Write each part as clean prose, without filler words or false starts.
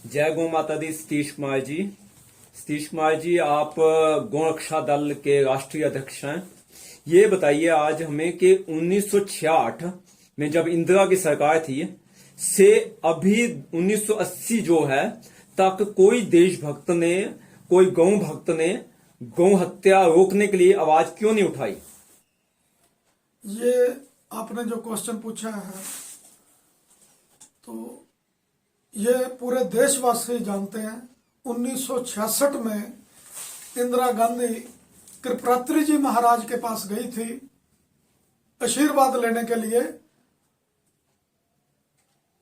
जय गौ माता दी। सतीश कुमार जी। सतीश कुमार जी, आप गौ रक्षा दल के राष्ट्रीय अध्यक्ष हैं। ये बताइए आज हमें कि 1966 में जब इंदिरा की सरकार थी से अभी 1980 जो है तक कोई देशभक्त ने, कोई गौ भक्त ने गौ हत्या रोकने के लिए आवाज क्यों नहीं उठाई? ये आपने जो क्वेश्चन पूछा है तो ये पूरे देशवासी जानते हैं। 1966 में इंदिरा गांधी कृपात्री जी महाराज के पास गई थी आशीर्वाद लेने के लिए।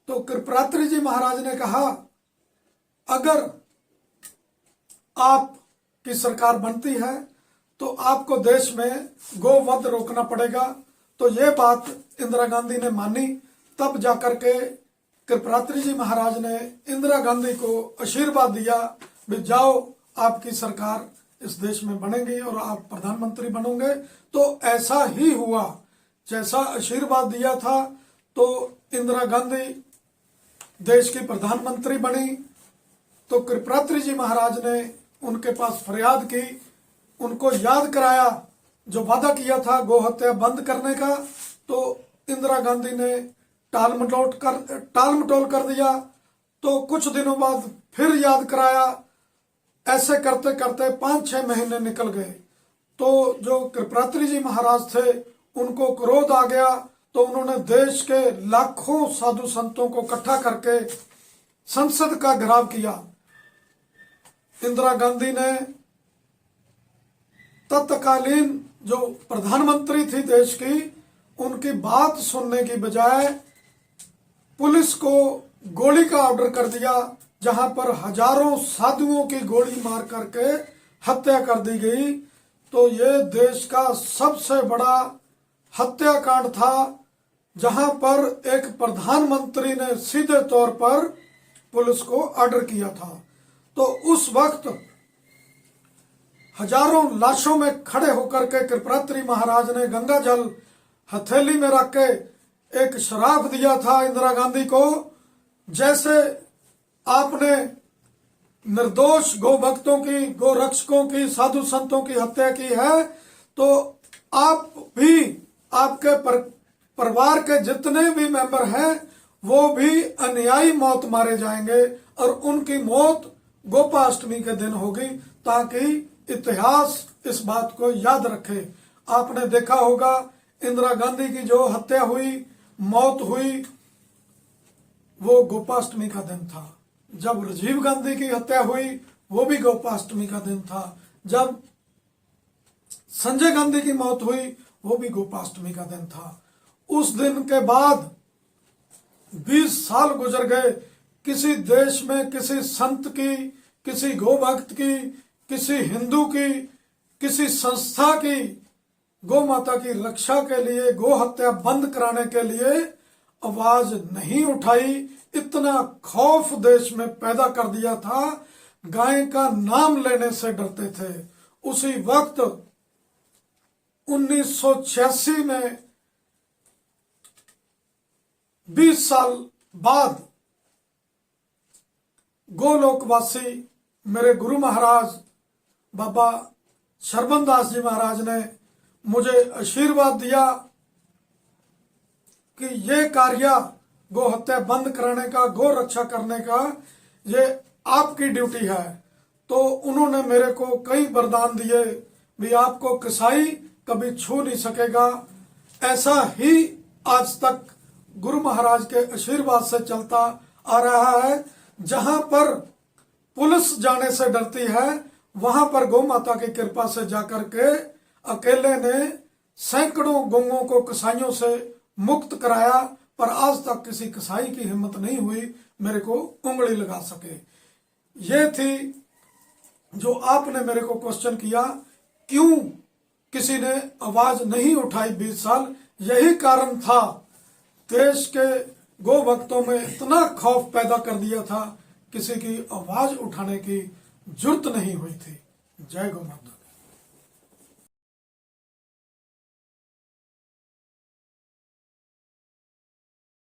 तो कृपात्री जी महाराज ने कहा, अगर आपकी सरकार बनती है तो आपको देश में गोवध रोकना पड़ेगा। तो ये बात इंदिरा गांधी ने मानी। तब जाकर के कृपात्री जी महाराज ने इंदिरा गांधी को आशीर्वाद दिया भी जाओ, आपकी सरकार इस देश में बनेगी और आप प्रधानमंत्री बनोगे। तो ऐसा ही हुआ, जैसा आशीर्वाद दिया था। तो इंदिरा गांधी देश की प्रधानमंत्री बनी। तो कृपात्री जी महाराज ने उनके पास फरियाद की, उनको याद कराया जो वादा किया था गौ हत्या बंद करने का। तो इंदिरा गांधी ने टाल मटोल कर दिया। तो कुछ दिनों बाद फिर याद कराया। ऐसे करते करते 5-6 महीने निकल गए। तो जो कृपात्री जी महाराज थे उनको क्रोध आ गया। तो उन्होंने देश के लाखों साधु संतों को इकट्ठा करके संसद का घेराव किया। इंदिरा गांधी ने तत्कालीन जो प्रधानमंत्री थी देश की, उनकी बात सुनने की बजाय पुलिस को गोली का ऑर्डर कर दिया, जहां पर हजारों साधुओं की गोली मार करके हत्या कर दी गई। तो ये देश का सबसे बड़ा हत्याकांड था, जहां पर एक प्रधानमंत्री ने सीधे तौर पर पुलिस को ऑर्डर किया था। तो उस वक्त हजारों लाशों में खड़े होकर के कृपात्री महाराज ने गंगा जल हथेली में रख के एक श्राप दिया था इंदिरा गांधी को, जैसे आपने निर्दोष गौ भक्तों की, गौ रक्षकों की, साधु संतों की हत्या की है, तो आप भी, आपके परिवार के जितने भी मेंबर हैं वो भी अन्यायी मौत मारे जाएंगे और उनकी मौत गोपाष्टमी के दिन होगी, ताकि इतिहास इस बात को याद रखे। आपने देखा होगा इंदिरा गांधी की जो हत्या हुई, मौत हुई, वो गोपाष्टमी का दिन था। जब राजीव गांधी की हत्या हुई वो भी गोपाष्टमी का दिन था। जब संजय गांधी की मौत हुई वो भी गोपाष्टमी का दिन था। उस दिन के बाद 20 साल गुजर गए, किसी देश में किसी संत की, किसी गौ भक्त की, किसी हिंदू की, किसी संस्था की गौ माता की रक्षा के लिए, गौ हत्या बंद कराने के लिए आवाज नहीं उठाई। इतना खौफ देश में पैदा कर दिया था, गाय का नाम लेने से डरते थे। उसी वक्त 1986 में 20 साल बाद गोलोकवासी मेरे गुरु महाराज बाबा शरबन दास जी महाराज ने मुझे आशीर्वाद दिया कि ये कार्य गौ हत्या बंद कराने का, गौ रक्षा करने का, ये आपकी ड्यूटी है। तो उन्होंने मेरे को कई वरदान दिए भी आपको कसाई कभी छू नहीं सकेगा। ऐसा ही आज तक गुरु महाराज के आशीर्वाद से चलता आ रहा है। जहां पर पुलिस जाने से डरती है, वहां पर गौ माता की कृपा से जाकर के अकेले ने सैकड़ों गौओं को कसाईयों से मुक्त कराया, पर आज तक किसी कसाई की हिम्मत नहीं हुई मेरे को उंगली लगा सके। ये थी जो आपने मेरे को क्वेश्चन किया, क्यों किसी ने आवाज नहीं उठाई 20 साल। यही कारण था, देश के गौ भक्तों में इतना खौफ पैदा कर दिया था, किसी की आवाज उठाने की जुर्त नहीं हुई थी। जय गौ माता।